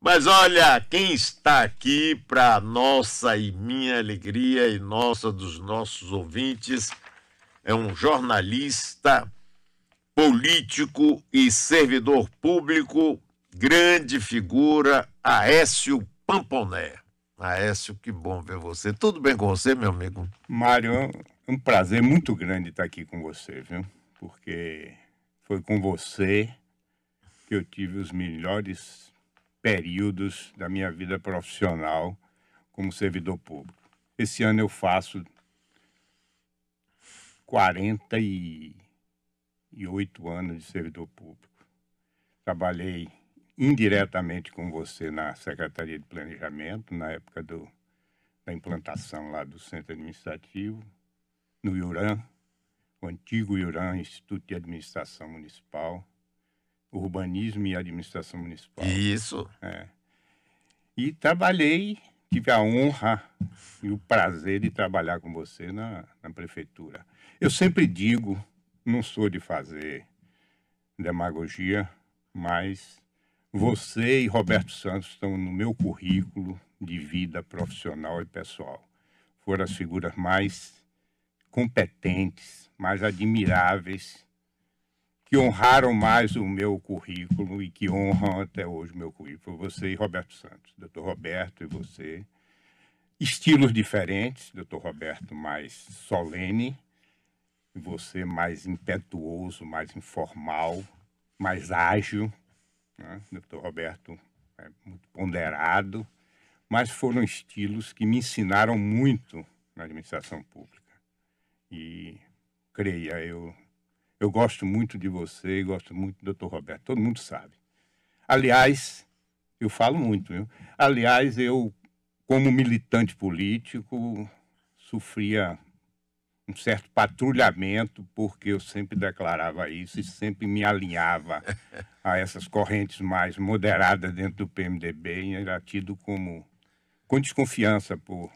Mas olha, quem está aqui para nossa e minha alegria e nossa dos nossos ouvintes é um jornalista, político e servidor público, grande figura, Aécio Pamponé. Aécio, que bom ver você. Tudo bem com você, meu amigo? Mário, é um prazer muito grande estar aqui com você, viu? Porque foi com você que eu tive os melhores períodos da minha vida profissional como servidor público. Esse ano eu faço 48 anos de servidor público. Trabalhei indiretamente com você na Secretaria de Planejamento, na época da implantação lá do Centro Administrativo, no IURAM, o antigo IURAM, Instituto de Administração Municipal, Urbanismo e Administração Municipal. Isso. E trabalhei, tive a honra e o prazer de trabalhar com você na prefeitura. Eu sempre digo, não sou de fazer demagogia, mas você e Roberto Santos estão no meu currículo de vida profissional e pessoal. Foram as figuras mais competentes, mais admiráveis, que honraram mais o meu currículo e que honram até hoje o meu currículo. Você e Roberto Santos, doutor Roberto e você. Estilos diferentes, doutor Roberto mais solene, e você mais impetuoso, mais informal, mais ágil, né? Doutor Roberto é muito ponderado, mas foram estilos que me ensinaram muito na administração pública. E creia, eu gosto muito de você e gosto muito do Dr. Roberto, todo mundo sabe. Aliás, eu falo muito, viu? Aliás, eu, como militante político, sofria um certo patrulhamento, porque eu sempre declarava isso e sempre me alinhava a essas correntes mais moderadas dentro do PMDB e era tido com desconfiança por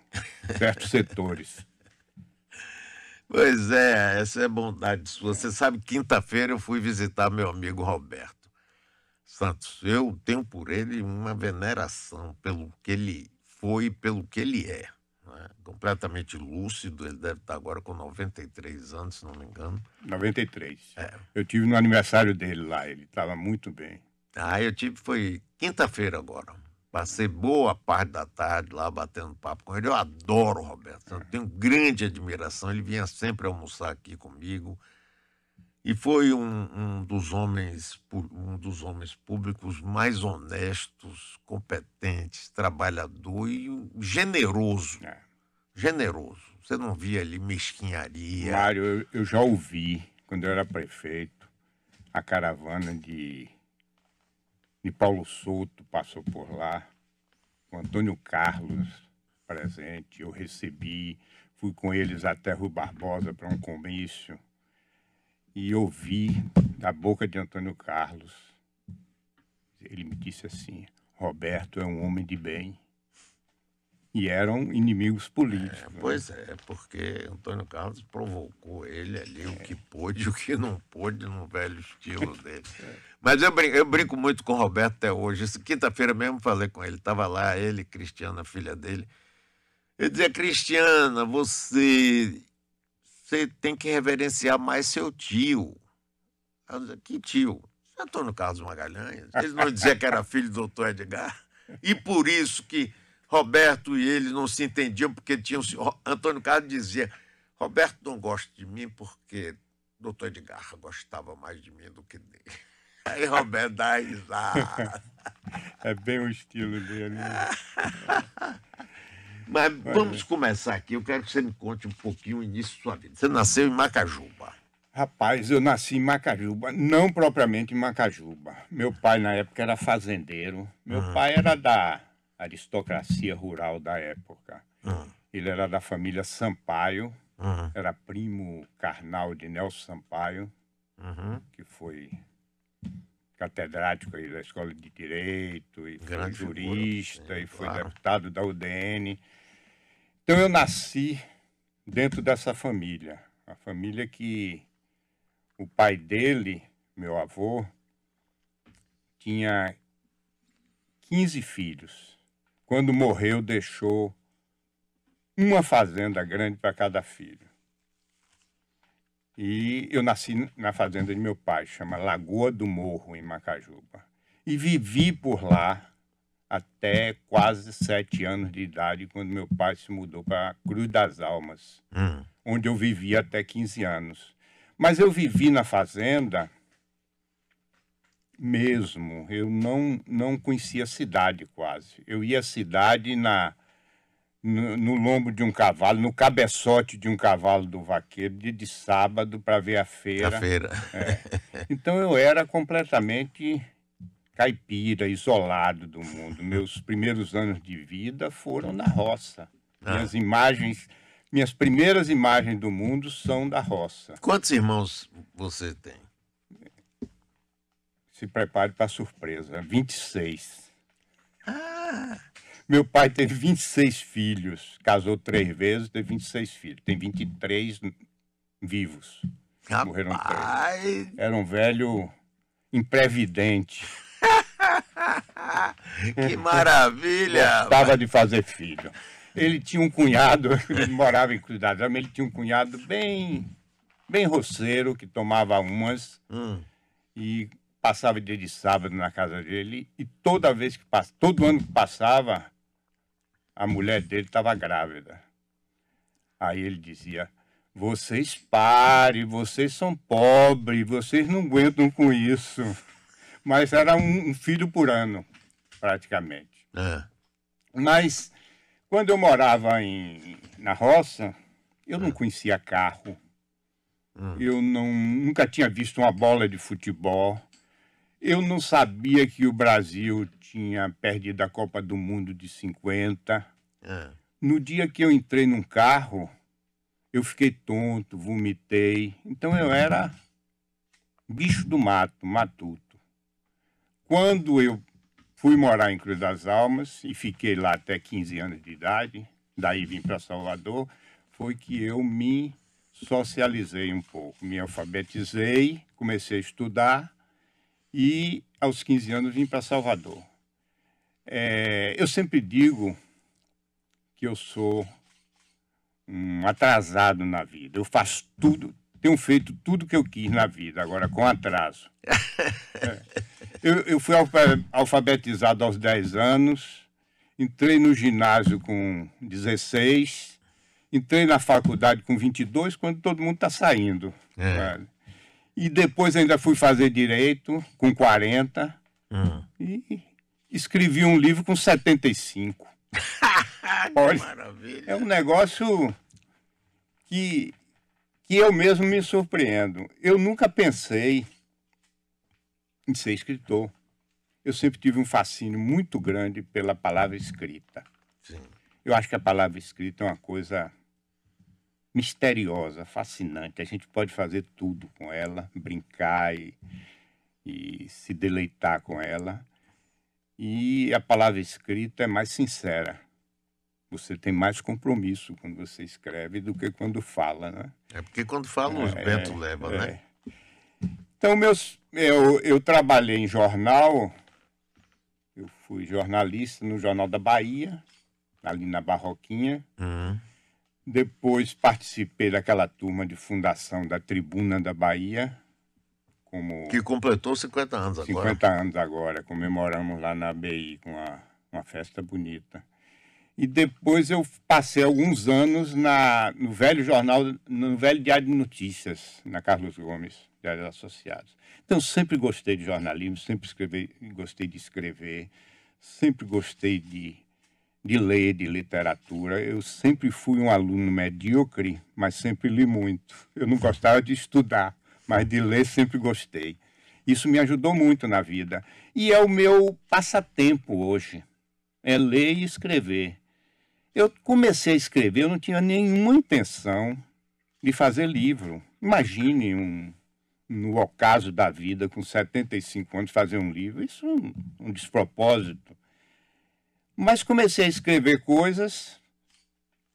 certos setores. Pois é, essa é bondade sua. Você sabe, quinta-feira eu fui visitar meu amigo Roberto Santos. Eu tenho por ele uma veneração pelo que ele foi e pelo que ele é. Né? Completamente lúcido, ele deve estar agora com 93 anos, se não me engano. 93. Eu tive no aniversário dele lá, ele estava muito bem. Eu tive, foi quinta-feira agora. Passei boa parte da tarde lá batendo papo com ele. Eu adoro o Roberto, eu tenho grande admiração. Ele vinha sempre almoçar aqui comigo. E foi um dos homens públicos mais honestos, competentes, trabalhador e generoso. Generoso. Você não via ali mesquinharia. Mário, eu já ouvi, quando eu era prefeito, a caravana de Paulo Souto passou por lá, com Antônio Carlos presente, eu recebi, fui com eles até Rui Barbosa para um comício e ouvi da boca de Antônio Carlos, ele me disse assim: Roberto é um homem de bem. E eram inimigos políticos. Pois é, porque Antônio Carlos provocou ele ali, o que pôde e o que não pôde, no velho estilo dele. Mas eu brinco muito com o Roberto até hoje. Quinta-feira mesmo falei com ele, estava lá, ele, Cristiana, a filha dele. Eu dizia: Cristiana, você tem que reverenciar mais seu tio. Ela dizia: que tio? Antônio Carlos Magalhães. Ele não dizia que era filho do doutor Edgar. E por isso que Roberto e ele não se entendiam, porque tinham. Antônio Carlos dizia: Roberto não gosta de mim porque doutor Edgar gostava mais de mim do que dele. Aí Roberto dá risada. É bem o estilo dele. Mas vamos começar aqui. Eu quero que você me conte um pouquinho o início da sua vida. Você nasceu em Macajuba. Rapaz, eu nasci em Macajuba, não propriamente em Macajuba. Meu pai, na época, era fazendeiro. Meu pai era da aristocracia rural da época. Ele era da família Sampaio, era primo carnal de Nelson Sampaio, que foi catedrático aí da Escola de Direito, e foi jurista, sim, e foi deputado da UDN. Então eu nasci dentro dessa família, a família que o pai dele, meu avô, tinha 15 filhos. Quando morreu, deixou uma fazenda grande para cada filho. E eu nasci na fazenda de meu pai, chama Lagoa do Morro, em Macajuba. E vivi por lá até quase 7 anos de idade, quando meu pai se mudou para Cruz das Almas, onde eu vivi até 15 anos. Mas eu vivi na fazenda mesmo. Eu não conhecia a cidade quase. Eu ia à cidade no lombo de um cavalo, no cabeçote de um cavalo do vaqueiro, dia de sábado, para ver a feira. A feira. Então eu era completamente caipira, isolado do mundo. Meus primeiros anos de vida foram na roça. Minhas primeiras imagens do mundo são da roça. Quantos irmãos você tem? Se prepare para a surpresa. 26. Ah! Meu pai teve 26 filhos, casou 3 vezes, teve 26 filhos. Tem 23 vivos. Morreram 3. Era um velho imprevidente. Que maravilha! Gostava de fazer filho. Ele tinha um cunhado, ele morava em Cruz das Almas, ele tinha um cunhado bem roceiro, que tomava umas e passava dia de sábado na casa dele. E todo ano que passava, a mulher dele estava grávida. Aí ele dizia: vocês parem, vocês são pobres, vocês não aguentam com isso. Mas era um filho por ano, praticamente. Mas, quando eu morava na roça, eu não conhecia carro. Eu nunca tinha visto uma bola de futebol. Eu não sabia que o Brasil tinha perdido a Copa do Mundo de 50. No dia que eu entrei num carro, eu fiquei tonto, vomitei. Então eu era bicho do mato, matuto. Quando eu fui morar em Cruz das Almas e fiquei lá até 15 anos de idade, daí vim para Salvador, foi que eu me socializei um pouco. Me alfabetizei, comecei a estudar e aos 15 anos vim para Salvador. Eu sempre digo que eu sou um atrasado na vida. Eu faço tudo, tenho feito tudo que eu quis na vida, agora com atraso. Eu fui alfabetizado aos 10 anos, entrei no ginásio com 16, entrei na faculdade com 22, quando todo mundo está saindo. E depois ainda fui fazer direito com 40 e escrevi um livro com 75. Que maravilha! É um negócio que eu mesmo me surpreendo. Eu nunca pensei em ser escritor. Eu sempre tive um fascínio muito grande pela palavra escrita. Sim. Eu acho que a palavra escrita é uma coisa misteriosa, fascinante. A gente pode fazer tudo com ela, brincar e se deleitar com ela. E a palavra escrita é mais sincera. Você tem mais compromisso quando você escreve do que quando fala, né? É porque quando fala, os ventos levam, né? Então, eu trabalhei em jornal, eu fui jornalista no Jornal da Bahia, ali na Barroquinha. Depois participei daquela turma de fundação da Tribuna da Bahia. Que completou 50 anos agora. 50 anos agora, comemoramos lá na BI com uma festa bonita. E depois eu passei alguns anos no velho jornal, no velho Diário de Notícias, na Carlos Gomes, Diários Associados. Então, sempre gostei de jornalismo, sempre gostei de escrever, sempre gostei de ler, de literatura. Eu sempre fui um aluno medíocre, mas sempre li muito. Eu não gostava de estudar, mas de ler sempre gostei. Isso me ajudou muito na vida. E é o meu passatempo hoje, é ler e escrever. Eu comecei a escrever, eu não tinha nenhuma intenção de fazer livro. Imagine no ocaso da vida, com 75 anos, fazer um livro. Isso é um despropósito. Mas comecei a escrever coisas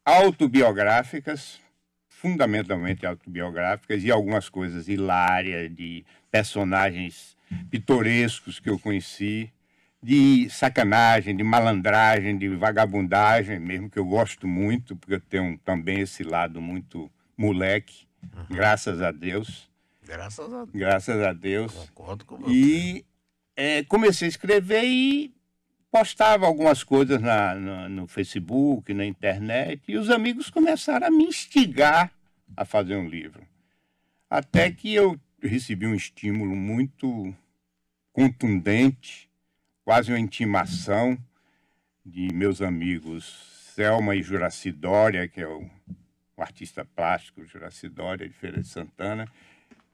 autobiográficas, fundamentalmente autobiográficas, e algumas coisas hilárias, de personagens pitorescos que eu conheci. de sacanagem, de malandragem, de vagabundagem, mesmo que eu gosto muito, porque eu tenho também esse lado muito moleque, graças a Deus. Graças a Deus. Graças a Deus. Concordo com você. E comecei a escrever e postava algumas coisas no Facebook, na internet, e os amigos começaram a me instigar a fazer um livro. Até que eu recebi um estímulo muito contundente, quase uma intimação de meus amigos Selma e Juraci Dória, que é o artista plástico Juraci Dória, de Feira de Santana.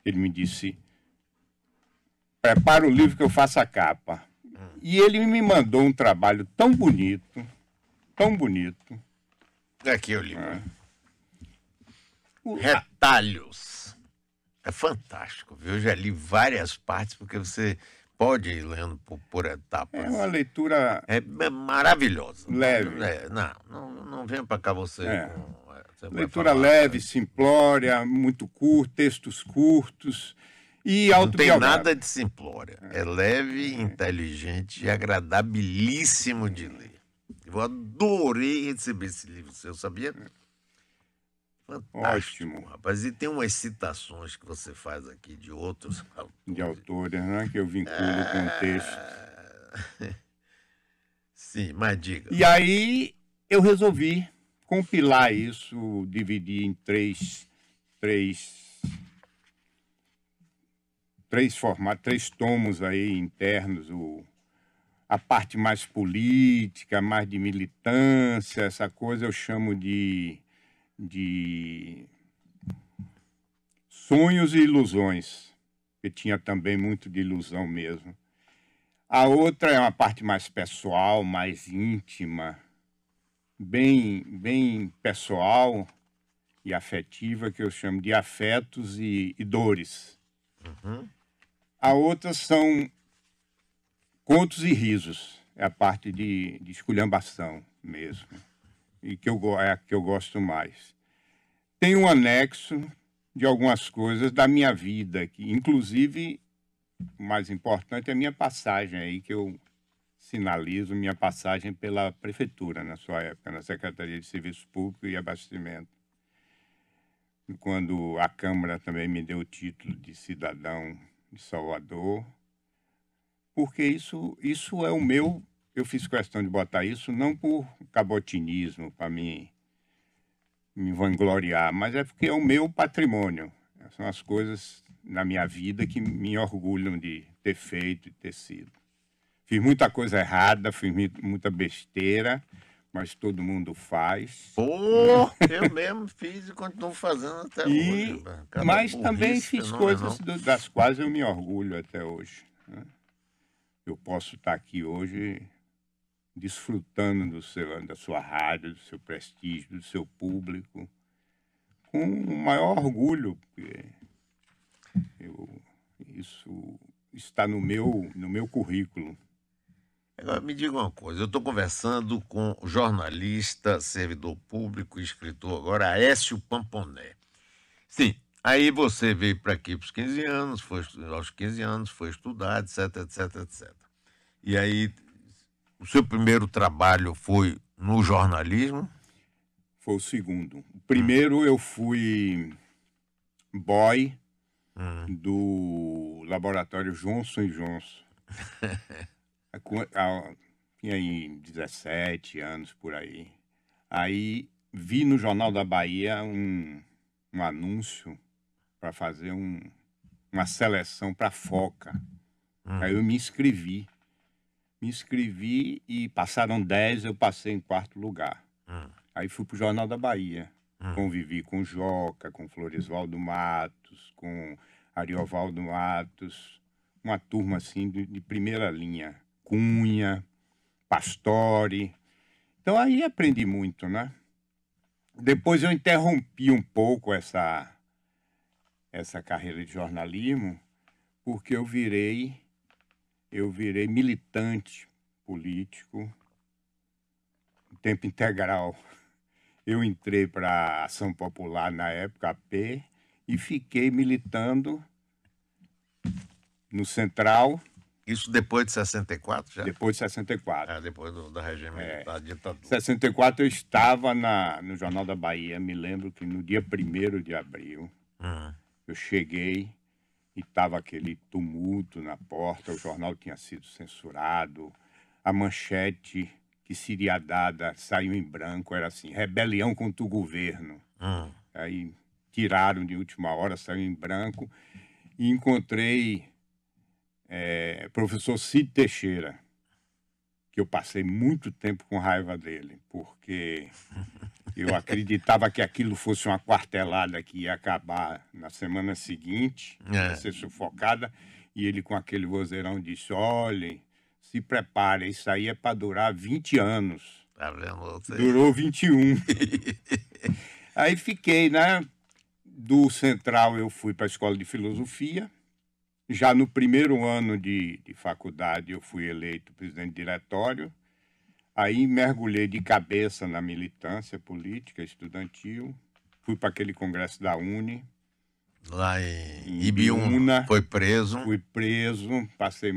Ele me disse: prepara o livro que eu faço a capa. E ele me mandou um trabalho tão bonito, tão bonito. Aqui o livro. Retalhos. É fantástico, viu? Eu já li várias partes, porque você pode ir lendo por etapas. É uma leitura... É maravilhosa. Leve. Não venha para cá você... Você leitura leve, simplória, muito curto, textos curtos e autobiográfico. Não tem nada de simplória. É leve, inteligente e agradabilíssimo de ler. Eu adorei receber esse livro seu, sabia? Fantástico, ótimo, rapaz. E tem umas citações que você faz aqui de outros autores. De autores, né? Que eu vinculo com o texto. Sim, mas diga. E aí eu resolvi compilar isso, dividir em três formatos, 3 tomos aí internos, a parte mais política, mais de militância, essa coisa eu chamo de sonhos e ilusões, que tinha também muito de ilusão mesmo. A outra é uma parte mais pessoal, mais íntima, bem pessoal e afetiva, que eu chamo de afetos e dores. Uhum. A outra são contos e risos, é a parte de esculhambação mesmo, e é a que eu gosto mais. Tem um anexo de algumas coisas da minha vida, que inclusive o mais importante é a minha passagem aí, que eu sinalizo minha passagem pela prefeitura na sua época, na Secretaria de Serviço Público e Abastecimento, quando a Câmara também me deu o título de cidadão de Salvador, porque isso é o meu... Eu fiz questão de botar isso não por cabotinismo, para me vangloriar, mas é porque é o meu patrimônio. São as coisas na minha vida que me orgulham de ter feito e ter sido. Fiz muita coisa errada, fiz muita besteira, mas todo mundo faz. Pô, eu mesmo fiz e continuo fazendo até hoje. Mas também fiz coisas das quais eu me orgulho até hoje, né? Eu posso estar aqui hoje desfrutando da sua rádio, do seu prestígio, do seu público, com o maior orgulho, porque isso está no meu currículo. Agora, me diga uma coisa, eu estou conversando com o jornalista, servidor público e escritor agora, Aécio Pamponé. Sim, aí você veio para aqui aos 15 anos, aos 15 anos, foi estudar, etc, etc, etc. E aí, o seu primeiro trabalho foi no jornalismo? Foi o segundo. O primeiro eu fui boy do laboratório Johnson & Johnson. Tinha aí 17 anos por aí. Aí vi no Jornal da Bahia um anúncio para fazer uma seleção para Foca. Aí eu me inscrevi e passaram 10, eu passei em 4º lugar. Aí fui para o Jornal da Bahia. Convivi com Joca, com Floresvaldo Matos, com Ariovaldo Matos, uma turma assim de primeira linha. Cunha, Pastore. Então aí aprendi muito, né? Depois eu interrompi um pouco essa carreira de jornalismo, porque eu virei militante político em tempo integral. Eu entrei para a Ação Popular na época, AP, e fiquei militando no Central, Isso depois de 64 já? depois de 64. Depois do regime militar, ditadura. Em 64 eu estava no Jornal da Bahia, me lembro que no dia 1º de abril, eu cheguei e estava aquele tumulto na porta, o jornal tinha sido censurado, a manchete que seria dada saiu em branco, era assim, rebelião contra o governo. Aí tiraram de última hora, saiu em branco, e encontrei professor Cid Teixeira, que eu passei muito tempo com raiva dele, porque eu acreditava que aquilo fosse uma quartelada que ia acabar na semana seguinte, ia ser sufocada, e ele com aquele vozeirão disse, olhem, se preparem, isso aí é para durar 20 anos. Tá vendo você? Durou 21. Aí fiquei, né? Do Central eu fui para a Escola de Filosofia. Já no primeiro ano de faculdade eu fui eleito presidente de diretório. Aí mergulhei de cabeça na militância política estudantil. Fui para aquele congresso da UNE. Lá em Ibiúna. Foi preso. Fui preso, passei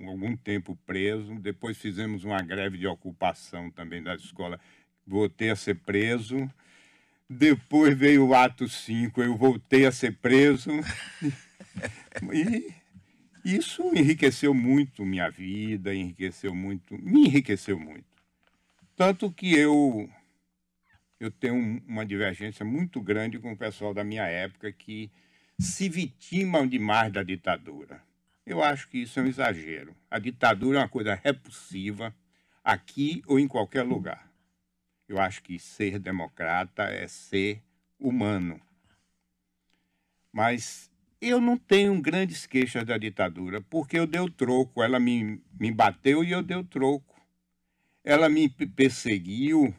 algum tempo preso. Depois fizemos uma greve de ocupação também da escola. Voltei a ser preso. Depois veio o ato 5, eu voltei a ser preso. E isso enriqueceu muito minha vida, me enriqueceu muito. Tanto que eu tenho uma divergência muito grande com o pessoal da minha época que se vitimam demais da ditadura. Eu acho que isso é um exagero. A ditadura é uma coisa repulsiva aqui ou em qualquer lugar. Eu acho que ser democrata é ser humano. Mas eu não tenho grandes queixas da ditadura, porque eu dei o troco. Ela me bateu e eu dei o troco. Ela me perseguiu,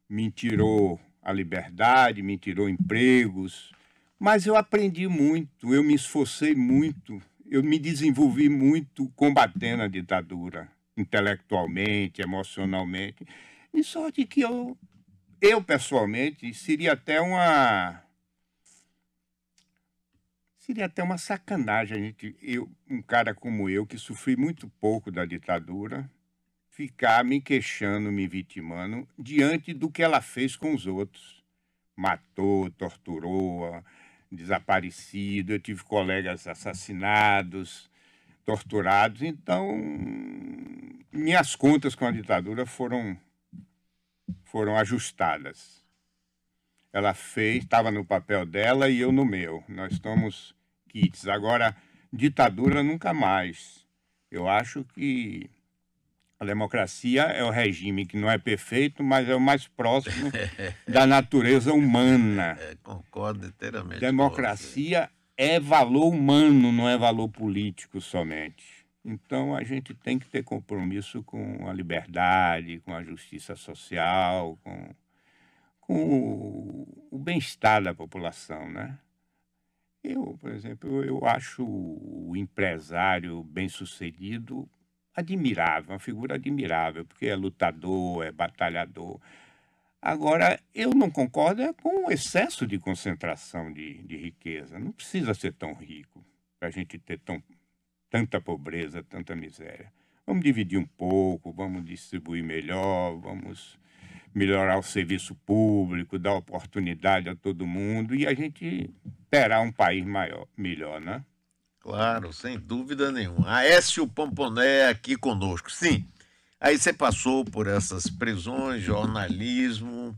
me tirou a liberdade, me tirou empregos. Mas eu aprendi muito, eu me esforcei muito, eu me desenvolvi muito combatendo a ditadura, intelectualmente, emocionalmente. De sorte que eu pessoalmente, seria até uma sacanagem um cara como eu, que sofri muito pouco da ditadura, ficar me queixando, me vitimando, diante do que ela fez com os outros. Matou, torturou, desaparecido, eu tive colegas assassinados, torturados. Então, minhas contas com a ditadura foram ajustadas. Ela fez, estava no papel dela e eu no meu. Nós estamos quites. Agora, ditadura nunca mais. Eu acho que a democracia é o regime que não é perfeito, mas é o mais próximo da natureza humana. Concordo inteiramente. Democracia é valor humano, não é valor político somente. Então, a gente tem que ter compromisso com a liberdade, com a justiça social, com o bem-estar da população, né? Eu, por exemplo, eu acho o empresário bem-sucedido admirável, uma figura admirável, porque é lutador, é batalhador. Agora, eu não concordo com o excesso de concentração de riqueza. Não precisa ser tão rico para a gente ter tanta pobreza, tanta miséria. Vamos dividir um pouco, vamos distribuir melhor, vamos melhorar o serviço público, dar oportunidade a todo mundo e a gente terá um país melhor, né? Claro, sem dúvida nenhuma. Aécio Pomponé aqui conosco. Sim, aí você passou por essas prisões, jornalismo.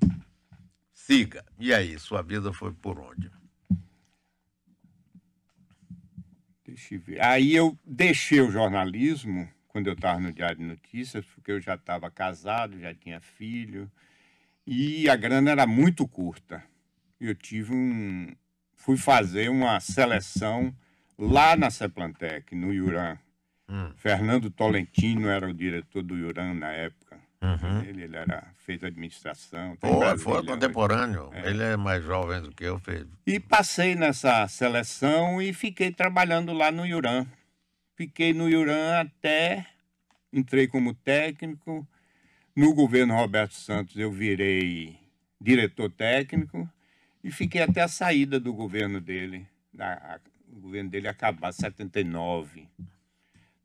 Siga. E aí, sua vida foi por onde? Deixa eu ver. Aí eu deixei o jornalismo quando eu estava no Diário de Notícias, porque eu já estava casado, já tinha filho, e a grana era muito curta. Eu fui fazer uma seleção lá na Ceplantec, no Iurã. Fernando Tolentino era o diretor do Iurã na época. Ele fez administração. Foi contemporâneo. Ele é mais jovem do que eu. E passei nessa seleção e fiquei trabalhando lá no Iurã. Fiquei no Iurã até entrei como técnico. No governo Roberto Santos eu virei diretor técnico e fiquei até a saída do governo dele. O governo dele acabar em 79.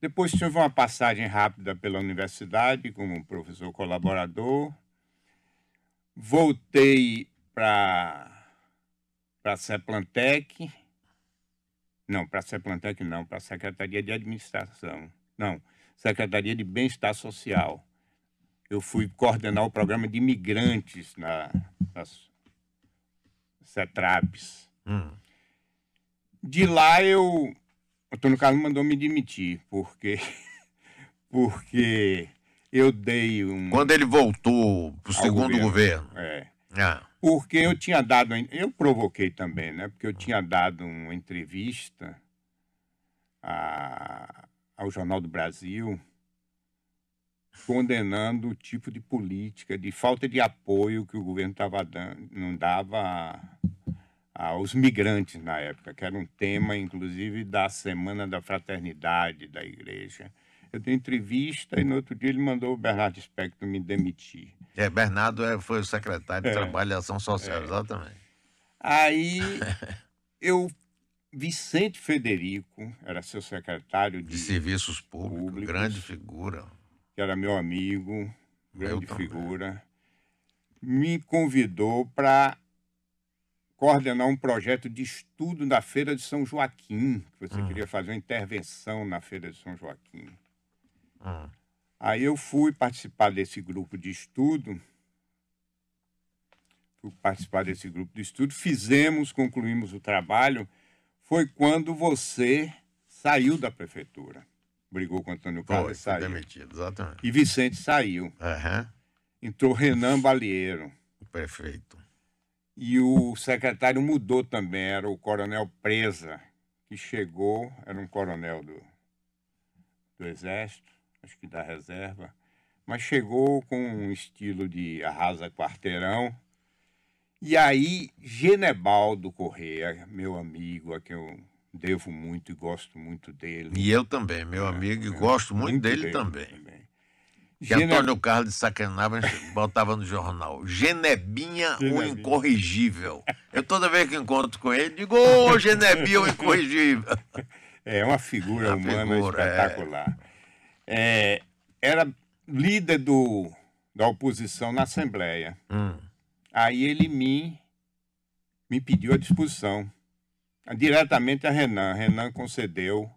Depois tive uma passagem rápida pela universidade como professor colaborador. Voltei para a Seplantec. Não, para a Seplantec não, para a Secretaria de Administração. Não, Secretaria de Bem-Estar Social. Eu fui coordenar o programa de imigrantes nas CETRAPs. De lá o Antônio Carlos mandou me demitir, porque eu dei um... Quando ele voltou para o segundo governo. Porque eu tinha dado... Eu provoquei também, né? Porque eu tinha dado uma entrevista ao Jornal do Brasil condenando o tipo de política, de falta de apoio que o governo não dava aos migrantes na época, que era um tema, inclusive, da Semana da Fraternidade da Igreja. Eu dei entrevista e no outro dia ele mandou o Bernardo Spector me demitir. Bernardo foi o secretário de Trabalho e Ação Social, exatamente. Aí Vicente Federico era seu secretário de Serviços Públicos, grande figura. Que era meu amigo, grande figura, me convidou para coordenar um projeto de estudo da Feira de São Joaquim, que você queria fazer uma intervenção na Feira de São Joaquim. Aí eu fui participar desse grupo de estudo, concluímos o trabalho, foi quando você saiu da prefeitura. Brigou com o Antônio Carlos e saiu. Demitido, exatamente. E Vicente saiu. Entrou Renan Balieiro. O prefeito. E o secretário mudou também, era o Coronel Presa, que chegou, era um coronel do Exército, acho que da Reserva, mas chegou com um estilo de arrasa quarteirão. E aí, Genebaldo Corrêa, meu amigo, a quem eu devo muito e gosto muito dele. E eu também, meu amigo, e gosto muito dele também. Que Antônio Carlos de sacanava, botava no jornal. Genebinha, o incorrigível. Eu toda vez que encontro com ele, digo, ô, Genebinha, o incorrigível. É uma figura humana espetacular. Era líder da oposição na Assembleia. Aí ele me pediu a disposição. Diretamente a Renan. Renan concedeu.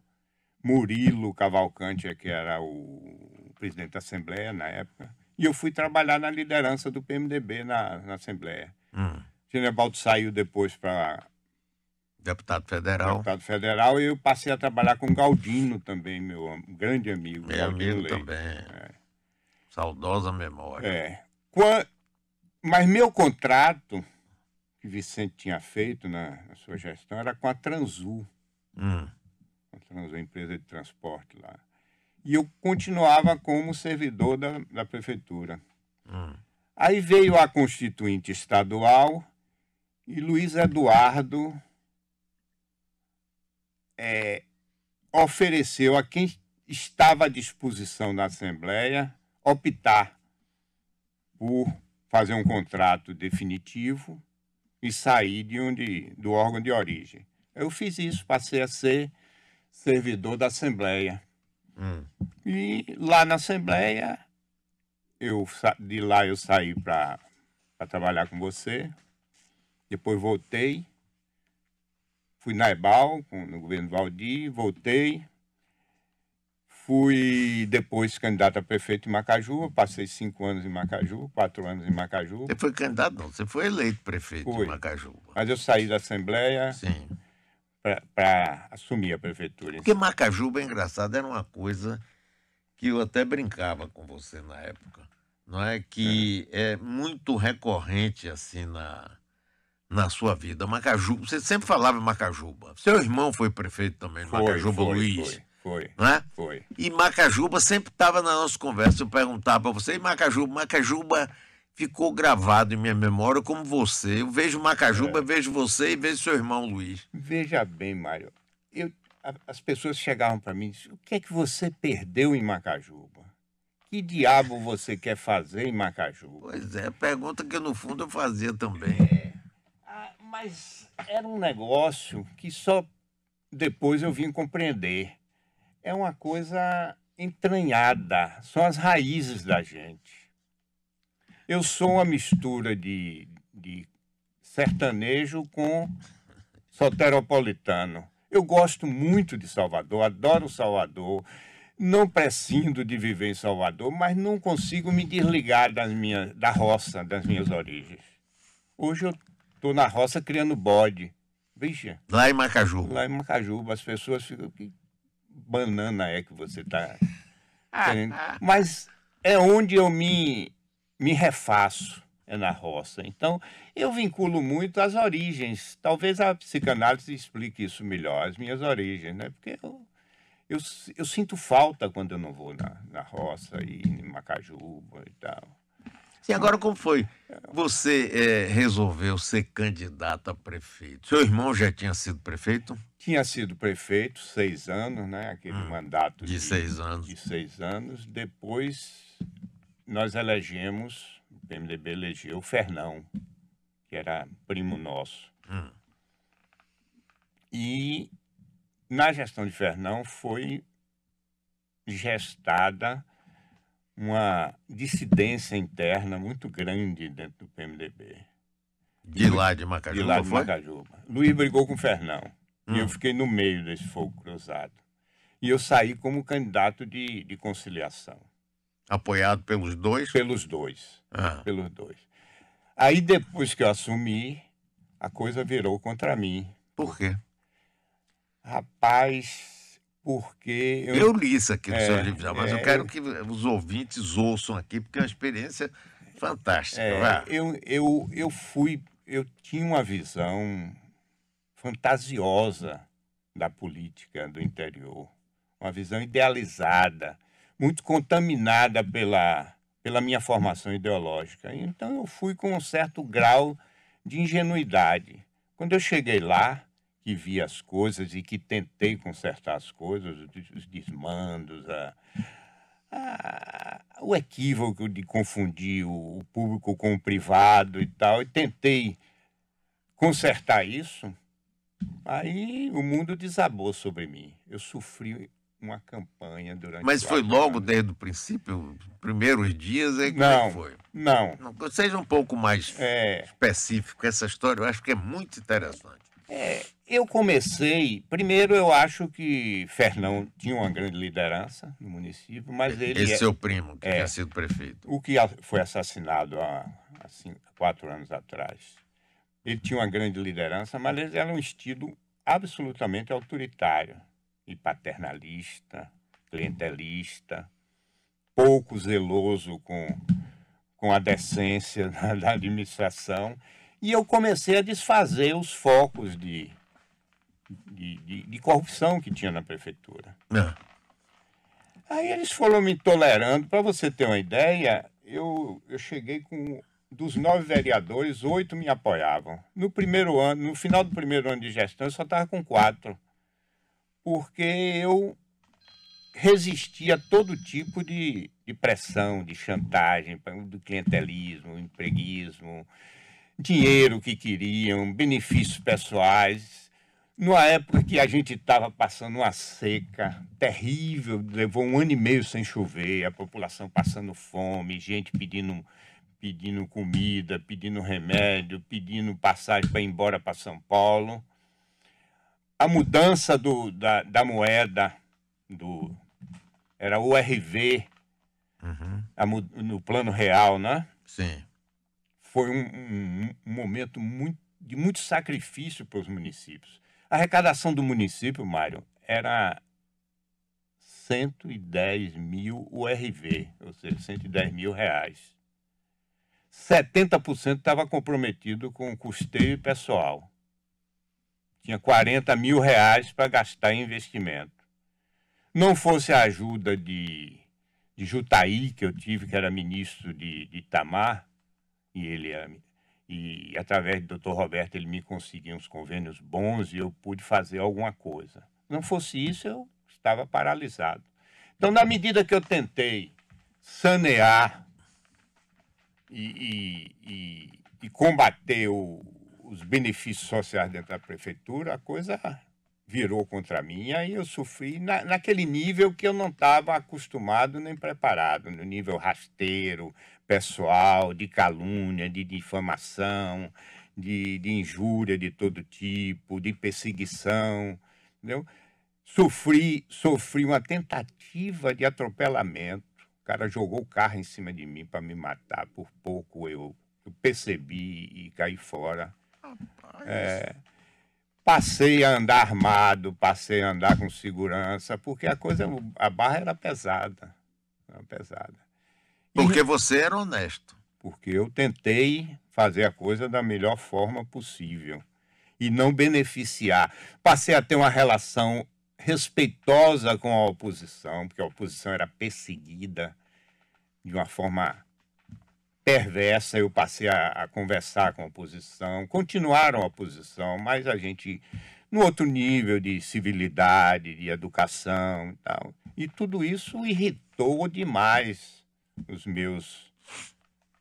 Murilo Cavalcante, que era o presidente da Assembleia na época, e eu fui trabalhar na liderança do PMDB na Assembleia. Genebaldo saiu depois para deputado federal e eu passei a trabalhar com Galdino também, meu grande amigo. Meu amigo também. Saudosa memória. Mas meu contrato que Vicente tinha feito na sua gestão era com a Transul. A empresa de transporte lá. E eu continuava como servidor da prefeitura. Aí veio a Constituinte Estadual e Luiz Eduardo ofereceu a quem estava à disposição da Assembleia optar por fazer um contrato definitivo e sair do órgão de origem. Eu fiz isso, passei a ser servidor da Assembleia. E lá na Assembleia, de lá eu saí para trabalhar com você, depois voltei, fui na EBAL, no governo Valdir, voltei, fui depois candidato a prefeito em Macajuba, passei 5 anos em Macajuba, 4 anos em Macajuba. Você foi candidato não, você foi eleito prefeito em Macajuba. Mas eu saí da Assembleia para assumir a prefeitura. Porque Macajuba, é engraçado, era uma coisa que eu até brincava com você na época, não é? Que é muito recorrente assim na sua vida. Macajuba, você sempre falava em Macajuba. Seu irmão foi prefeito também, Macajuba, Luiz. Foi. Não é? Foi. E Macajuba sempre estava na nossa conversa. Eu perguntava para você, e Macajuba ficou gravado em minha memória como você. Eu vejo Macajuba, vejo você e vejo seu irmão Luiz. Veja bem, Mário, as pessoas chegavam para mim e diziam, o que é que você perdeu em Macajuba? Que diabo você quer fazer em Macajuba? Pois é, pergunta que no fundo eu fazia também. Mas era um negócio que só depois eu vim compreender. é uma coisa entranhada, são as raízes da gente. Eu sou uma mistura de sertanejo com soteropolitano. Eu gosto muito de Salvador, adoro Salvador, não prescindo de viver em Salvador, mas não consigo me desligar da roça, das minhas origens. Hoje eu estou na roça criando bode. Vixe, Lá em Macajuba. lá em Macajuba as pessoas ficam... Que banana é que você está querendo? Mas é onde eu me refaço, é na roça. Então, eu vinculo muito às origens. Talvez a psicanálise explique isso melhor, as minhas origens, né? Porque eu sinto falta quando eu não vou na roça e em Macajuba e tal. E agora como foi? Você resolveu ser candidato a prefeito. Seu irmão já tinha sido prefeito? Tinha sido prefeito 6 anos, né? Aquele mandato De 6 anos. de 6 anos. Depois nós elegemos, o PMDB elegeu o Fernão, que era primo nosso. E na gestão de Fernão foi gestada uma dissidência interna muito grande dentro do PMDB. De lá de De Macajuba, lá de foi? Macajuba. Luiz brigou com o Fernão. E eu fiquei no meio desse fogo cruzado. E eu saí como candidato de conciliação. Apoiado pelos dois? Pelos dois. Ah. Pelos dois. Aí depois que eu assumi, a coisa virou contra mim. Por quê? Rapaz, porque... Eu li isso aqui no seu livro já, mas eu quero que os ouvintes ouçam aqui, porque é uma experiência fantástica. Vá. Eu tinha uma visão fantasiosa da política do interior, uma visão idealizada, muito contaminada pela minha formação ideológica. Então eu fui com um certo grau de ingenuidade. Quando eu cheguei lá, que vi as coisas e que tentei consertar as coisas, os desmandos, o equívoco de confundir o público com o privado e tal, e tentei consertar isso, aí o mundo desabou sobre mim. Eu sofri uma campanha durante... Mas foi 4 logo anos. desde o princípio, primeiros dias, aí como é Não, que foi? não. Seja um pouco mais específico. Essa história eu acho que é muito interessante. Eu comecei... Primeiro, eu acho que Fernão tinha uma grande liderança no município, mas ele... Esse seu primo, que tinha sido prefeito. O que foi assassinado há 4 anos atrás. Ele tinha uma grande liderança, mas ele era um estilo absolutamente autoritário e paternalista, clientelista, pouco zeloso com a decência da administração. E eu comecei a desfazer os focos de corrupção que tinha na prefeitura. Aí eles foram me tolerando. Para você ter uma ideia, eu cheguei com... Dos 9 vereadores, 8 me apoiavam. No final do primeiro ano de gestão, eu só estava com 4. Porque eu resistia a todo tipo de pressão, de chantagem, do clientelismo, empreguismo, dinheiro que queriam, benefícios pessoais. Numa época que a gente estava passando uma seca terrível, levou 1 ano e meio sem chover, a população passando fome, gente pedindo comida, pedindo remédio, pedindo passagem para ir embora para São Paulo. A mudança da moeda, era o URV, no plano real, né? Sim. Foi um momento de muito sacrifício para os municípios. A arrecadação do município, Mário, era 110 mil URV, ou seja, 110 mil reais. 70% estava comprometido com custeio pessoal. Tinha 40 mil reais para gastar em investimento. Não fosse a ajuda de Jutaí, que eu tive, que era ministro de Itamar, e através do Dr. Roberto ele me conseguiu uns convênios bons e eu pude fazer alguma coisa. Não fosse isso, eu estava paralisado. Então, na medida que eu tentei sanear e combater os benefícios sociais dentro da prefeitura, a coisa virou contra mim. E aí eu sofri naquele nível que eu não estava acostumado nem preparado, no nível rasteiro, pessoal, de calúnia, de difamação, de injúria de todo tipo, de perseguição, entendeu? Sofri uma tentativa de atropelamento. O cara jogou o carro em cima de mim para me matar. Por pouco eu percebi e caí fora. Rapaz, Passei a andar armado, passei a andar com segurança, porque a barra era pesada. Era pesada. porque você era honesto. Porque eu tentei fazer a coisa da melhor forma possível e não beneficiar. Passei a ter uma relação respeitosa com a oposição, porque a oposição era perseguida de uma forma perversa. Eu passei a conversar com a oposição, continuaram a oposição, mas a gente no outro nível de civilidade, de educação e tal. E tudo isso irritou demais os meus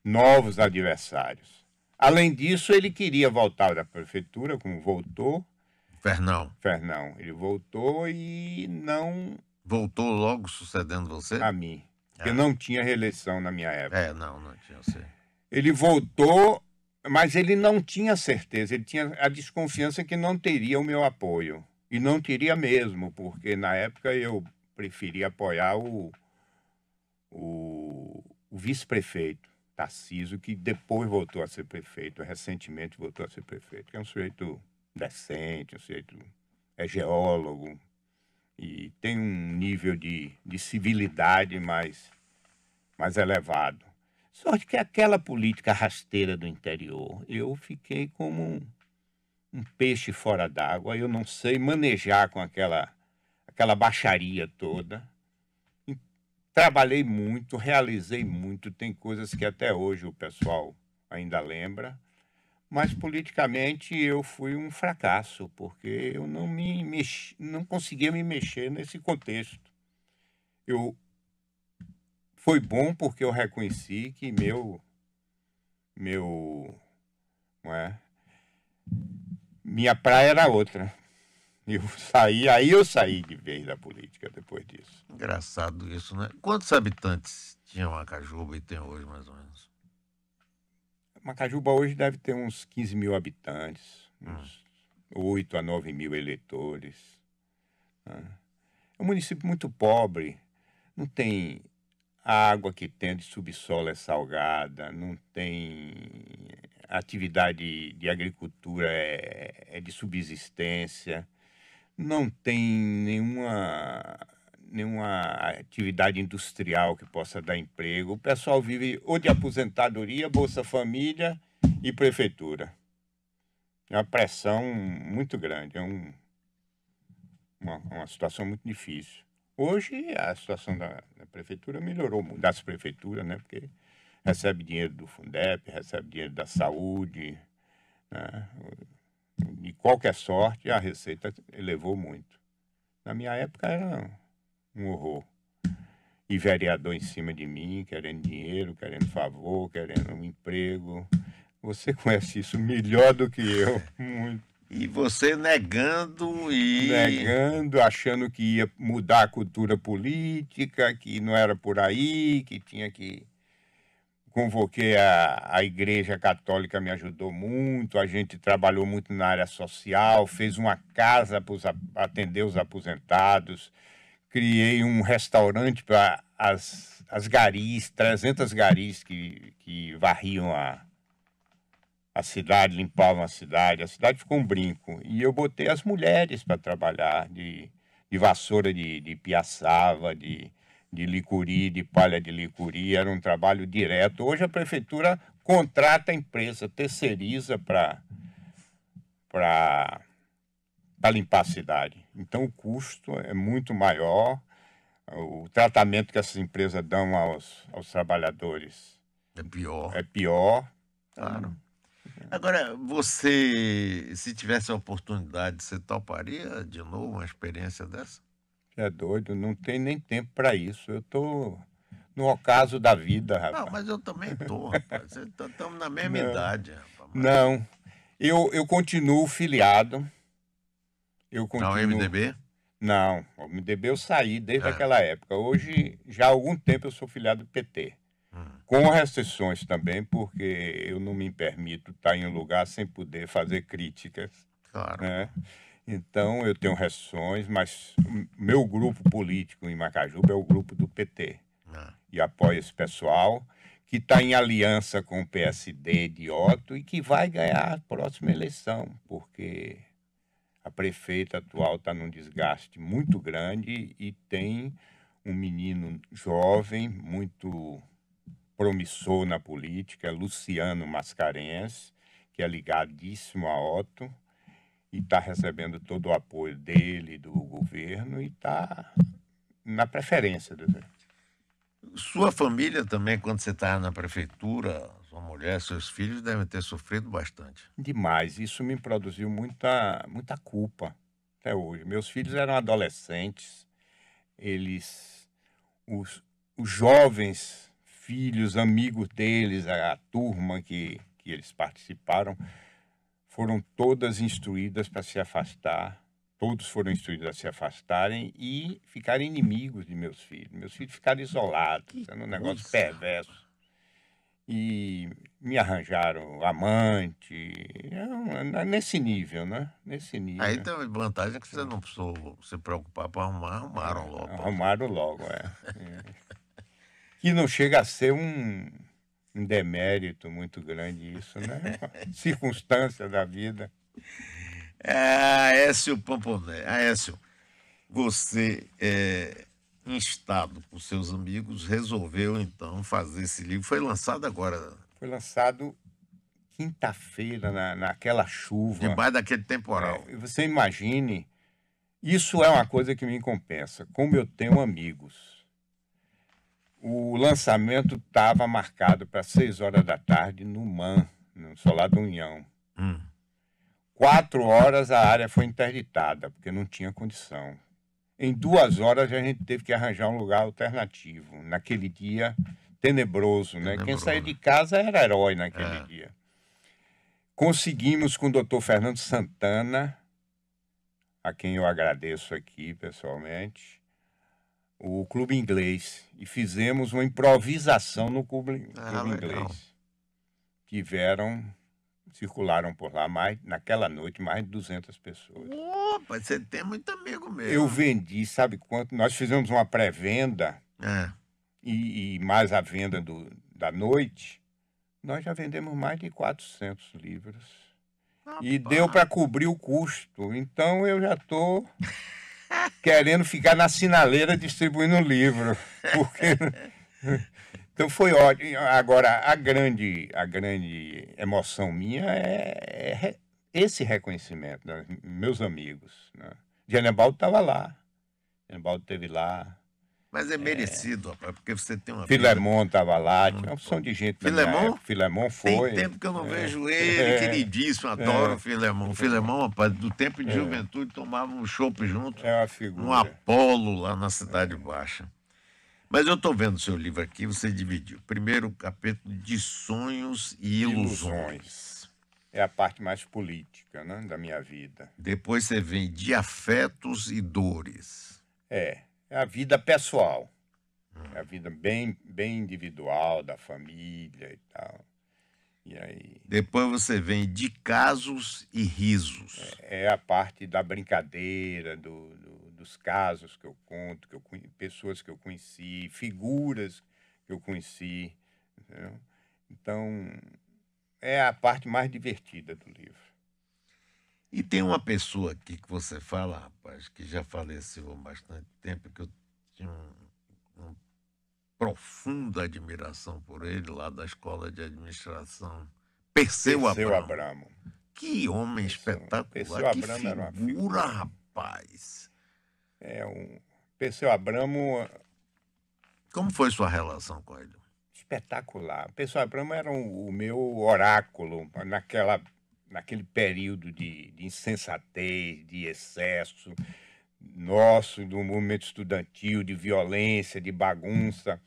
novos adversários. Além disso, ele queria voltar da prefeitura, como voltou. Fernão, Ele voltou e não voltou logo sucedendo você? a mim, porque não tinha reeleição na minha época. Não tinha você. Ele voltou, mas ele não tinha certeza, ele tinha a desconfiança que não teria o meu apoio. E não teria mesmo, porque na época eu preferia apoiar o vice-prefeito, Tarcísio, que depois voltou a ser prefeito, recentemente voltou a ser prefeito, que é um sujeito decente, um sujeito é geólogo e tem um nível de civilidade mais elevado. Só que aquela política rasteira do interior, eu fiquei como um peixe fora d'água, eu não sei manejar com aquela baixaria toda. Trabalhei muito, realizei muito, tem coisas que até hoje o pessoal ainda lembra, mas politicamente eu fui um fracasso, porque eu não conseguia me mexer nesse contexto. Foi bom porque eu reconheci que minha praia era outra. Aí eu saí de vez da política depois disso. Engraçado isso, né? Quantos habitantes tinha Macajuba e tem hoje, mais ou menos? Macajuba hoje deve ter uns 15 mil habitantes, uns 8 a 9 mil eleitores. É um município muito pobre, não tem a água que tem de subsolo é salgada, não tem atividade de agricultura é de subsistência, não tem nenhuma atividade industrial que possa dar emprego. O pessoal vive ou de aposentadoria, Bolsa Família e prefeitura. É uma pressão muito grande, é uma situação muito difícil. Hoje a situação da prefeitura melhorou muito, das prefeituras, né? Porque recebe dinheiro do Fundeb, recebe dinheiro da saúde, né? De qualquer sorte, a receita elevou muito. Na minha época era um horror. E vereador em cima de mim, querendo dinheiro, querendo favor, querendo um emprego. Você conhece isso melhor do que eu, muito. E você negando achando que ia mudar a cultura política, que não era por aí, que tinha que... Convoquei a Igreja Católica, me ajudou muito, a gente trabalhou muito na área social, fez uma casa para atender os aposentados, criei um restaurante para as garis, 300 garis que varriam a cidade, limpavam a cidade ficou um brinco. E eu botei as mulheres para trabalhar, de vassoura de piaçava, de licuri, de palha de licuri, era um trabalho direto. Hoje a prefeitura contrata a empresa, terceiriza para limpar a cidade. Então o custo é muito maior, o tratamento que essas empresas dão aos trabalhadores é pior. Claro. Agora, você, se tivesse a oportunidade, você toparia de novo uma experiência dessa? É doido, não tem nem tempo para isso. Eu estou no ocaso da vida, rapaz. Não, mas eu também estou, rapaz. Estamos na mesma idade, rapaz. Não, eu continuo filiado Eu Na continuo. UMDB? Não, o MDB eu saí desde É. aquela época. Hoje, já há algum tempo, eu sou filiado do PT. Com restrições também, porque eu não me permito estar em um lugar sem poder fazer críticas, Claro. né? Então, eu tenho restrições, mas o meu grupo político em Macajuba é o grupo do PT. É. E apoia esse pessoal, que está em aliança com o PSD de Otto e que vai ganhar a próxima eleição, porque a prefeita atual está num desgaste muito grande e tem um menino jovem, muito promissor na política, Luciano Mascarenhas, que é ligadíssimo a Otto e está recebendo todo o apoio dele, do governo, e está na preferência do Zé. Sua família também, quando você estava na prefeitura, sua mulher, seus filhos devem ter sofrido bastante. Demais. Isso me produziu muita culpa até hoje. Meus filhos eram adolescentes, eles, os jovens filhos, amigos deles, a turma que eles participaram, foram todas instruídas para se afastar, todos foram instruídos a se afastarem e ficarem inimigos de meus filhos. Meus filhos ficaram isolados, sendo um negócio coisa. perverso. E me arranjaram amante, nesse nível, né? Nesse nível. Aí tem a vantagem que você não precisou se preocupar para arrumar, arrumaram logo. Arrumaram logo, Que não chega a ser um demérito muito grande isso, né? Uma circunstância da vida. Aécio Pamponé. Aécio, você, instado por seus amigos, resolveu então fazer esse livro. Foi lançado agora, Foi lançado quinta-feira, naquela chuva. debaixo daquele temporal. Você imagine, isso é uma coisa que me compensa. Como eu tenho amigos. O lançamento estava marcado para 6 horas da tarde no MAN, no Solar do União. 4 horas a área foi interditada, porque não tinha condição. Em 2 horas a gente teve que arranjar um lugar alternativo. Naquele dia tenebroso, né? Quem saía de casa era herói naquele dia. Conseguimos com o doutor Fernando Santana, a quem eu agradeço aqui pessoalmente, o Clube Inglês, e fizemos uma improvisação no Clube Inglês. Circularam por lá naquela noite mais de 200 pessoas. Opa, você tem muito amigo mesmo. Eu vendi, sabe quanto? Nós fizemos uma pré-venda e mais a venda da noite, nós já vendemos mais de 400 livros. E deu para cobrir o custo. Então eu já estou querendo ficar na sinaleira distribuindo o livro. Porque... Então foi ótimo. Agora, a grande emoção minha é esse reconhecimento, né? Meus amigos. Né? Genebaldo estava lá. Genebaldo esteve lá. Mas é merecido, rapaz, porque você tem uma Filemon estava lá, tinha uma opção de gente. Filemon? Filemon foi. Tem tempo que eu não vejo ele, queridíssimo, adoro o Filemon. Filemon, rapaz, do tempo de juventude, tomava um chopp junto, É uma figura. um Apolo lá na Cidade Baixa. Mas eu estou vendo o seu livro aqui, você dividiu. Primeiro o capítulo de sonhos e ilusões. É a parte mais política, né, da minha vida. Depois você vem de afetos e dores. É a vida pessoal. É a vida bem individual, da família e tal. E aí... Depois você vem de casos e risos. É a parte da brincadeira, dos casos que eu conto, pessoas que eu conheci, figuras que eu conheci. Entendeu? Então, é a parte mais divertida do livro. E tem uma pessoa aqui que você fala, rapaz, que já faleceu há bastante tempo, que eu tinha uma profunda admiração por ele, lá da Escola de Administração. Perseu Abramo. Que homem espetacular, que figura, rapaz. Perseu Abramo... Como foi sua relação com ele? Espetacular. Perseu Abramo era o meu oráculo naquele período de insensatez, de excesso nosso, do movimento estudantil, de violência, de bagunça.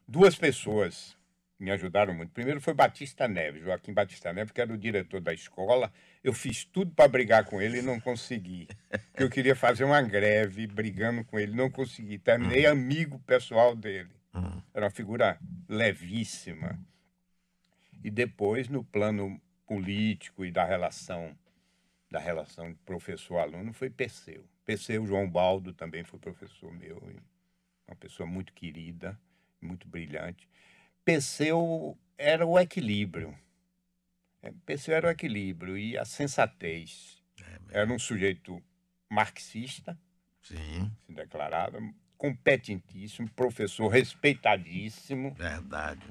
2 pessoas me ajudaram muito. Primeiro foi Batista Neves, Joaquim Batista Neves, que era o diretor da escola. Eu fiz tudo para brigar com ele e não consegui. Porque eu queria fazer uma greve brigando com ele, não consegui. Terminei amigo pessoal dele. Era uma figura levíssima. E depois, no plano político e da relação de professor-aluno, foi Perseu. Perseu João Baldo também foi professor meu, uma pessoa muito querida, muito brilhante. Perseu era o equilíbrio. Perseu era o equilíbrio e a sensatez. Era um sujeito marxista, Sim, se declarava, competentíssimo, professor respeitadíssimo, verdade.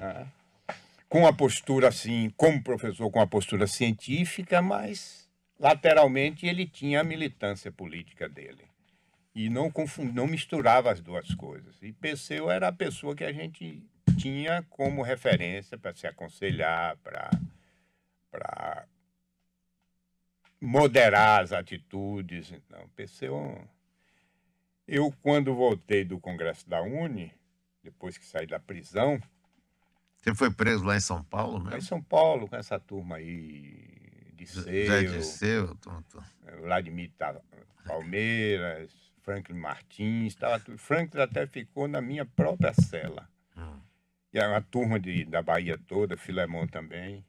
com uma postura assim, como professor, com uma postura científica, mas lateralmente ele tinha a militância política dele. E não misturava as duas coisas. E Perseu era a pessoa que a gente tinha como referência para se aconselhar, para moderar as atitudes. Então, Perseu... Eu, quando voltei do Congresso da UNE, depois que saí da prisão, Você foi preso lá em São Paulo lá em mesmo? São Paulo, com essa turma aí, Zé Disseu, Disseu? Vladimir Palmeiras, Franklin Martins, estava tudo. Franklin até ficou na minha própria cela. E a turma da Bahia toda, Filemon também.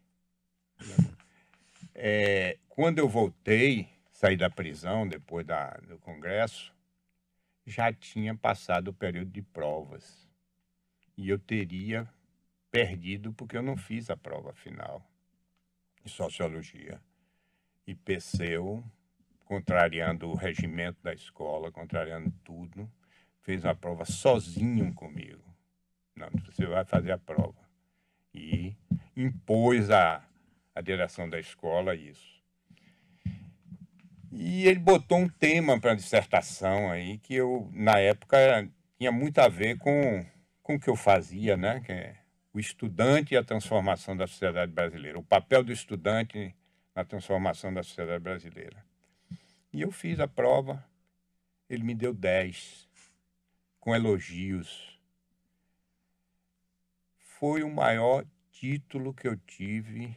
Quando eu voltei, saí da prisão depois do Congresso, já tinha passado o período de provas. E eu teria perdido porque eu não fiz a prova final de Sociologia. E Perseu, contrariando o regimento da escola, contrariando tudo, fez a prova sozinho comigo. Não, você vai fazer a prova. E impôs a direção da escola isso. E ele botou um tema para a dissertação aí que eu, na época, tinha muito a ver com o que eu fazia, né? Que é o estudante e a transformação da sociedade brasileira. O papel do estudante na transformação da sociedade brasileira. E eu fiz a prova, ele me deu 10, com elogios. Foi o maior título que eu tive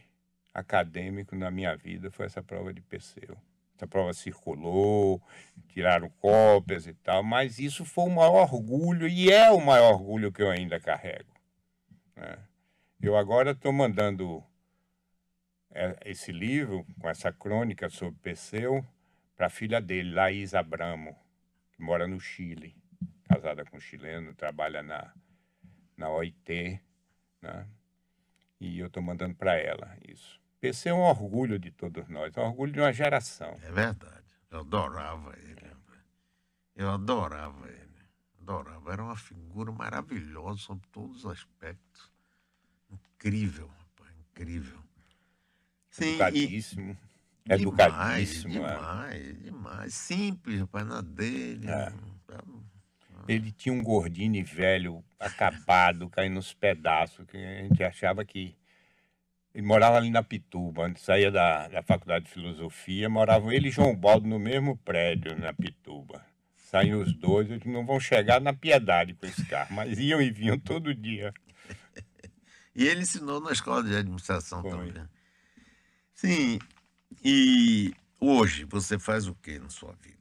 acadêmico na minha vida, foi essa prova de Perseu. Essa prova circulou, tiraram cópias e tal, mas isso foi o maior orgulho, e é o maior orgulho que eu ainda carrego. Né? Eu agora estou mandando esse livro, com essa crônica sobre Perseu, para a filha dele, Laís Abramo, que mora no Chile, casada com um chileno, trabalha na OIT, né? E eu estou mandando para ela isso. Perseu é um orgulho de todos nós, é um orgulho de uma geração. É verdade. Eu adorava ele. Eu adorava ele. Adorava. Era uma figura maravilhosa sob todos os aspectos. Incrível, rapaz. Incrível. Sim, Educadíssimo. demais, Educadíssimo. demais. Simples, rapaz, na dele. Ele tinha um Gordini velho, acabado, caindo nos pedaços, que a gente achava que... Ele morava ali na Pituba, antes saía da Faculdade de Filosofia, moravam ele e João Baldo no mesmo prédio, na Pituba. Saíam os dois, eles não vão chegar na Piedade com esse carro, mas iam e vinham todo dia. E ele ensinou na escola de administração Foi. também. Sim, e hoje você faz o que na sua vida?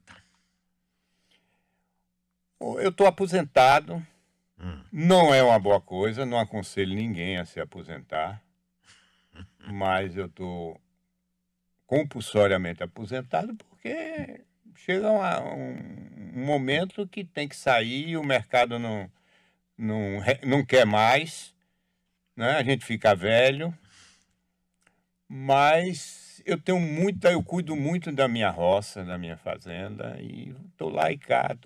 Eu estou aposentado, não é uma boa coisa, não aconselho ninguém a se aposentar, mas eu estou compulsoriamente aposentado porque chega um momento que tem que sair, o mercado não quer mais, né? A gente fica velho, mas eu cuido muito da minha roça, da minha fazenda, e estou lá e cá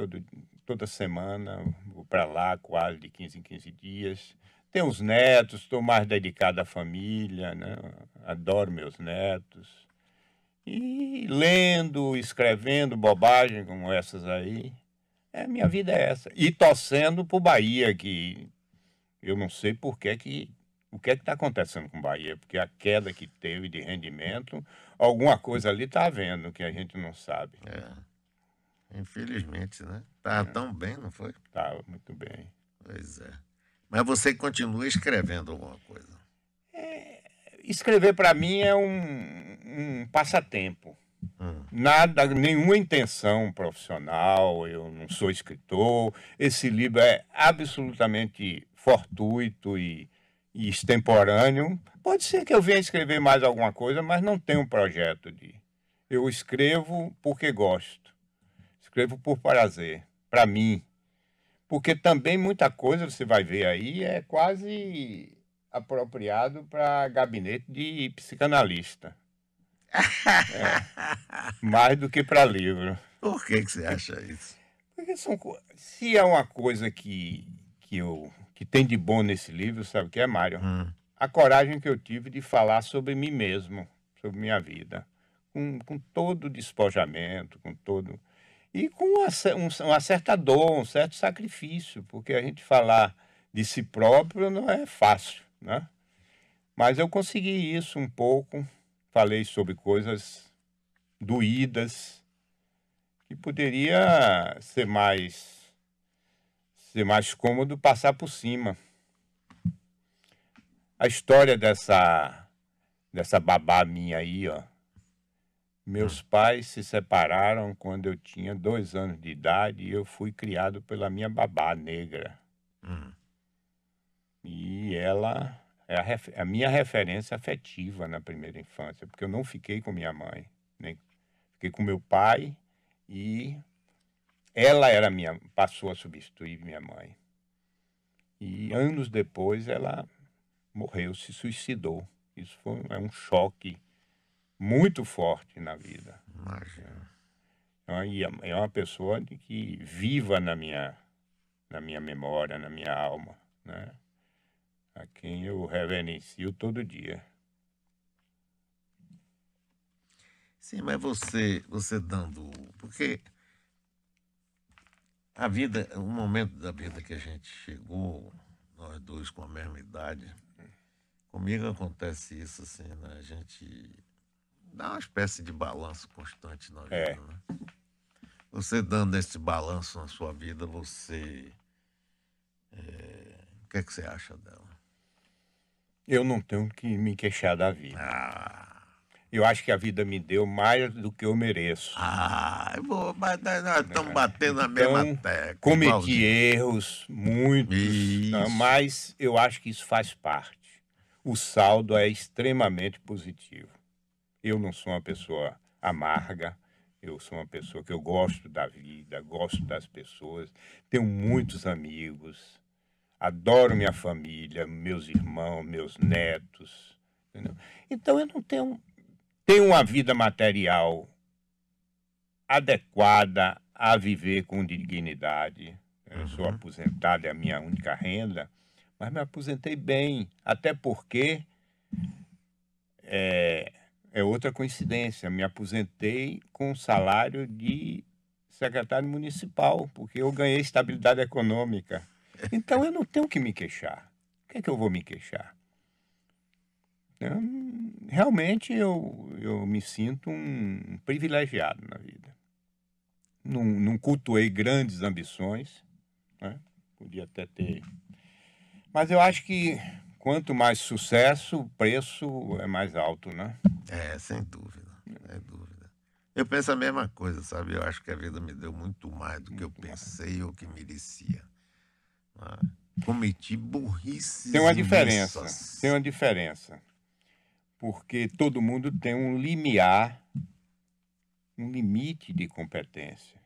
toda semana, vou para lá quase de 15 em 15 dias. Tenho os netos, estou mais dedicado à família, né? Adoro meus netos. E lendo, escrevendo bobagem como essas aí. Minha vida é essa. E torcendo pro Bahia, que eu não sei o que é que está acontecendo com o Bahia, porque a queda que teve de rendimento, alguma coisa ali está havendo que a gente não sabe. Infelizmente, né? Tava tão bem, não foi? Tá muito bem. Pois é. Mas você continua escrevendo alguma coisa. Escrever para mim é um passatempo. Hum. Nada, nenhuma intenção profissional, eu não sou escritor. Esse livro é absolutamente fortuito e extemporâneo. Pode ser que eu venha escrever mais alguma coisa, mas não tenho um projeto de. Eu escrevo porque gosto. Escrevo por prazer, para mim. Porque também muita coisa você vai ver aí é quase apropriado para gabinete de psicanalista, mais do que para livro. Por que você acha isso? Porque se é uma coisa que tem de bom nesse livro, sabe o que é, Mário? A coragem que eu tive de falar sobre mim mesmo, sobre minha vida, com todo o despojamento, com todo. E com uma certa dor, um certo sacrifício, porque a gente falar de si próprio não é fácil, né? Mas eu consegui isso um pouco, falei sobre coisas doídas, que poderia ser mais cômodo passar por cima. A história dessa babá minha aí, ó. Meus pais se separaram quando eu tinha 2 anos de idade e eu fui criado pela minha babá negra. E ela é a minha referência afetiva na primeira infância, porque eu não fiquei com minha mãe, nem fiquei com meu pai e ela passou a substituir minha mãe. E anos depois ela morreu, se suicidou. Isso é um choque muito forte na vida. Imagina. É uma pessoa que viva na minha memória, na minha alma, né? A quem eu reverencio todo dia. Sim, mas você dando. Porque a vida, um momento da vida que a gente chegou, nós dois com a mesma idade, comigo acontece isso, assim, né? A gente dá uma espécie de balanço constante na vida, né? Você dando esse balanço na sua vida, você. O que é que você acha dela? Eu não tenho que me queixar da vida. Eu acho que a vida me deu mais do que eu mereço. Mas nós estamos batendo na mesma tecla. Cometi igualzinho. erros, muitos, Isso. mas eu acho que isso faz parte. O saldo é extremamente positivo. Eu não sou uma pessoa amarga, eu sou uma pessoa que eu gosto da vida, gosto das pessoas, tenho muitos amigos, adoro minha família, meus irmãos, meus netos, entendeu? Então eu não tenho uma vida material adequada a viver com dignidade. Eu sou aposentado, é a minha única renda, mas me aposentei bem, até porque é outra coincidência, me aposentei com salário de secretário municipal, porque eu ganhei estabilidade econômica. Então eu não tenho que me queixar. O que é que eu vou me queixar? Realmente eu me sinto um privilegiado na vida. Não cultuei grandes ambições, né? Podia até ter. Mas eu acho que quanto mais sucesso, o preço é mais alto, né? Sem dúvida, sem dúvida. Eu penso a mesma coisa, sabe? Eu acho que a vida me deu muito mais do que eu pensei ou que merecia. Cometi burrices Tem uma diferença, imensas. tem uma diferença. Porque todo mundo tem um limiar, um limite de competência.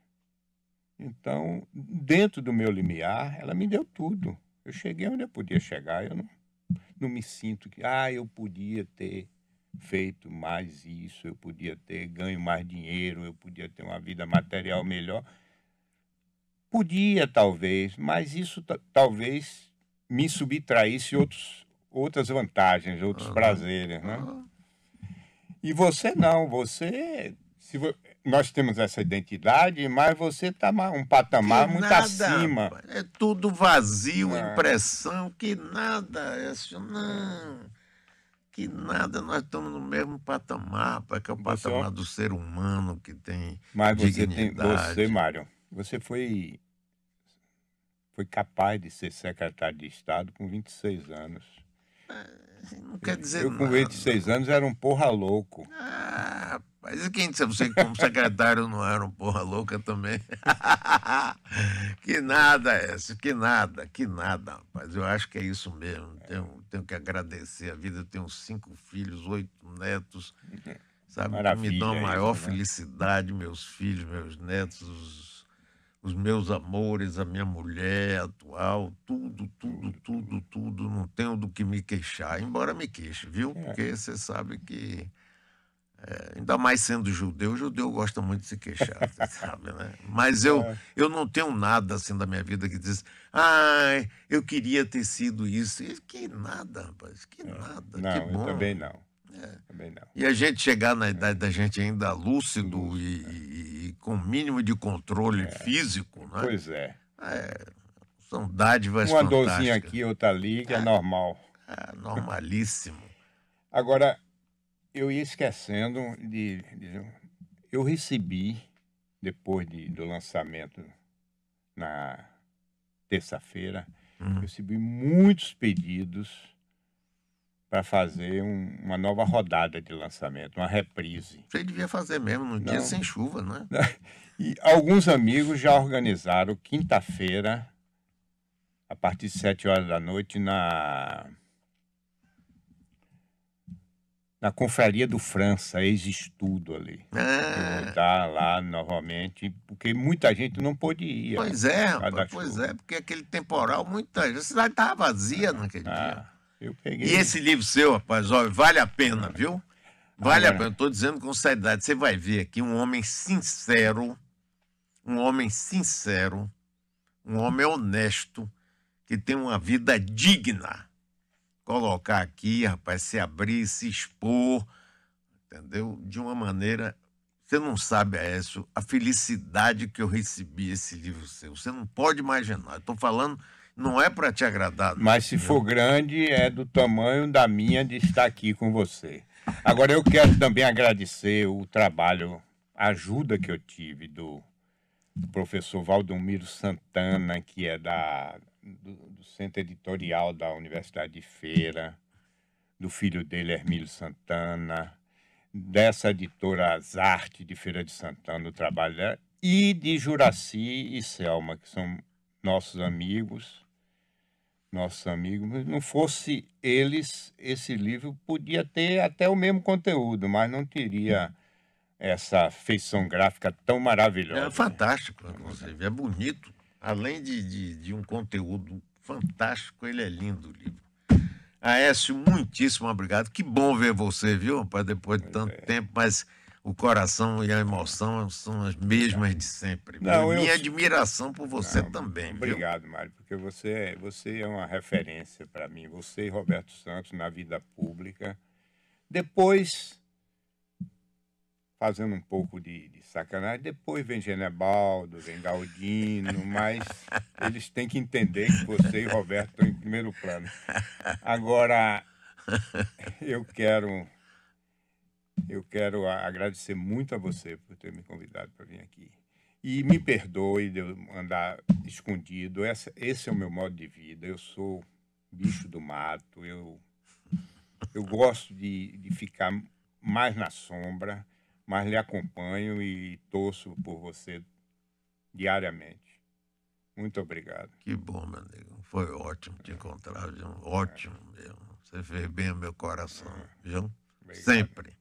Então, dentro do meu limiar, ela me deu tudo. Eu cheguei onde eu podia chegar. Eu não me sinto que, eu podia ter feito mais isso, eu podia ter ganho mais dinheiro, eu podia ter uma vida material melhor. Podia, talvez, mas isso talvez me subtraísse outras vantagens, outros prazeres, né? E você não, nós temos essa identidade, mas você está um patamar muito acima. É tudo vazio, impressão, que nada, que nada, nós estamos no mesmo patamar, que é o patamar do ser humano que tem mas dignidade. Você, Mário, você foi foi capaz de ser secretário de Estado com 26 anos. Não quer dizer Eu, com nada. 26 anos, era um porra louco. Rapaz, e quem disse a você que como secretário não era um porra louca também? Que nada, Écio, que nada, rapaz. Eu acho que é isso mesmo. Tenho que agradecer a vida. Eu tenho 5 filhos, 8 netos, sabe? Que me dão a Maravilha maior isso, né? felicidade, meus filhos, meus netos, os meus amores, a minha mulher atual, tudo. Não tenho do que me queixar, embora me queixe, viu? Porque você sabe que, ainda mais sendo judeu, o judeu gosta muito de se queixar, você sabe, né? Mas eu não tenho nada assim da minha vida que diz, ai, eu queria ter sido isso. Que nada, rapaz, que nada, que Não, eu bom. também não. Também não. E a gente chegar na idade da gente ainda lúcido e com o mínimo de controle físico, né? Pois é. São dádivas Uma fantásticas. dorzinha aqui, outra ali, que é normal. Normalíssimo. Agora, eu ia esquecendo eu recebi, depois do lançamento na terça-feira, recebi muitos pedidos para fazer uma nova rodada de lançamento, uma reprise. Você devia fazer mesmo num dia sem chuva, né? E alguns amigos já organizaram quinta-feira, a partir de 7 horas da noite, na Confraria do França, ex-estudo ali. Eu vou estar lá novamente, porque muita gente não pôde ir. Pois é, rapaz, porque aquele temporal, a cidade estava vazia naquele dia. Eu peguei. E esse livro seu, rapaz, olha, vale a pena, viu? Vale a pena, estou dizendo com seriedade. Você vai ver aqui um homem sincero, um homem honesto, que tem uma vida digna. Colocar aqui, rapaz, se abrir, se expor, entendeu? De uma maneira... Você não sabe, Aécio, a felicidade que eu recebi esse livro seu. Você não pode imaginar. Estou falando, não é para te agradar. Mas se for grande, é do tamanho da minha de estar aqui com você. Agora, eu quero também agradecer o trabalho, a ajuda que eu tive do professor Valdomiro Santana, que é do Centro Editorial da Universidade de Feira, do filho dele, Hermílio Santana, dessa editora Azarte de Feira de Santana, o trabalho dela, e de Juraci e Selma, que são nossos amigos. Não fosse eles, esse livro podia ter até o mesmo conteúdo, mas não teria essa feição gráfica tão maravilhosa. É fantástico, inclusive, é bonito. Além de um conteúdo fantástico, ele é lindo, o livro. Aécio, muitíssimo obrigado. Que bom ver você, viu, rapaz, depois de tanto tempo, mas o coração e a emoção são as mesmas de sempre. Minha admiração por você também, obrigado, Mário, porque você é uma referência para mim. Você e Roberto Santos na vida pública. Depois, fazendo um pouco de sacanagem, depois vem Genebaldo, vem Galdino, mas eles têm que entender que você e Roberto estão em primeiro plano. Agora, eu quero agradecer muito a você por ter me convidado para vir aqui. E me perdoe de eu andar escondido. Esse é o meu modo de vida. Eu sou bicho do mato. Eu gosto de ficar mais na sombra, mas lhe acompanho e torço por você diariamente. Muito obrigado. Que bom, meu amigo. Foi ótimo te encontrar, viu? Ótimo mesmo. Você fez bem ao meu coração, viu? Obrigado. Sempre.